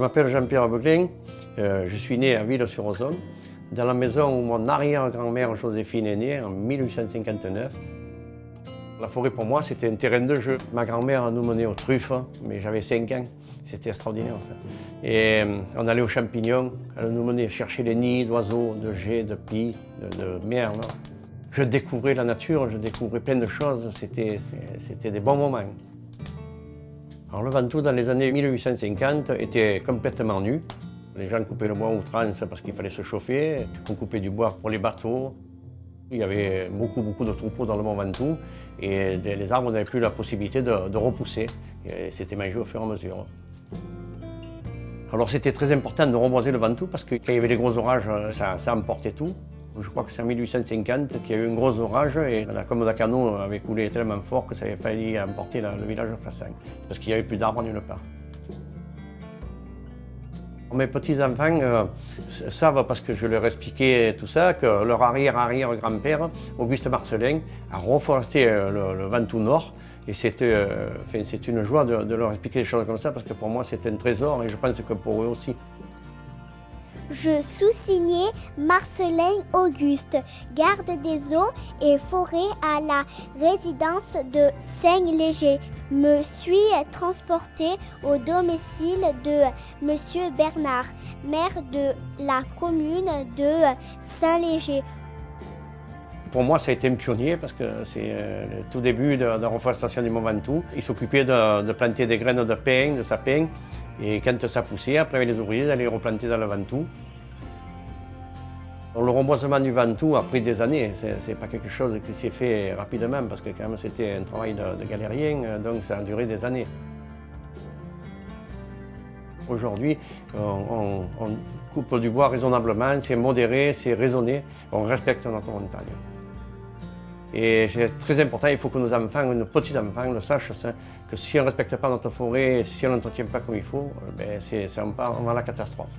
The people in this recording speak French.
m'appelle Jean-Pierre Beuglin, je suis né à Ville-sur-Ozon, dans la maison où mon arrière-grand-mère Joséphine est née en 1859. La forêt pour moi c'était un terrain de jeu. Ma grand-mère nous menait aux truffes, mais j'avais 5 ans, c'était extraordinaire ça. Et on allait aux champignons, elle nous menait chercher les nids d'oiseaux, de geais, de pies, de merles. Je découvrais la nature, je découvrais plein de choses, c'était des bons moments. Alors le Ventoux, dans les années 1850, était complètement nu. Les gens coupaient le bois à outrance parce qu'il fallait se chauffer. On coupait du bois pour les bateaux. Il y avait beaucoup de troupeaux dans le Mont Ventoux et les arbres n'avaient plus la possibilité de repousser. C'était mangé au fur et à mesure. Alors c'était très important de reboiser le Ventoux parce que quand il y avait les gros orages, ça emportait tout. Je crois que c'est en 1850 qu'il y a eu un gros orage et la Combe d'Acano avait coulé tellement fort que ça avait failli emporter le village de Flassan parce qu'il n'y avait plus d'arbres nulle part. Mes petits-enfants savent, parce que je leur expliquais tout ça, que leur arrière-arrière-grand-père, Auguste Marcelin, a reforesté le Ventoux Nord. Et c'est une joie de leur expliquer des choses comme ça, parce que pour moi c'est un trésor et je pense que pour eux aussi. Je sous-signais Marcelin Auguste, garde des eaux et forêts à la résidence de Saint-Léger. Me suis transporté au domicile de Monsieur Bernard, maire de la commune de Saint-Léger. Pour moi, ça a été un pionnier parce que c'est le tout début de la reforestation du Mont Ventoux. Il s'occupait de planter des graines de pin, de sapin. Et quand ça poussait, après les ouvriers allaient les replanter dans le Ventoux. Le reboisement du Ventoux a pris des années, c'est pas quelque chose qui s'est fait rapidement parce que quand même c'était un travail de galérien, donc ça a duré des années. Aujourd'hui, on coupe du bois raisonnablement, c'est modéré, c'est raisonné, on respecte notre montagne. Et c'est très important, il faut que nos enfants, nos petits-enfants le sachent, que si on ne respecte pas notre forêt, si on ne l'entretient pas comme il faut, on va à la catastrophe.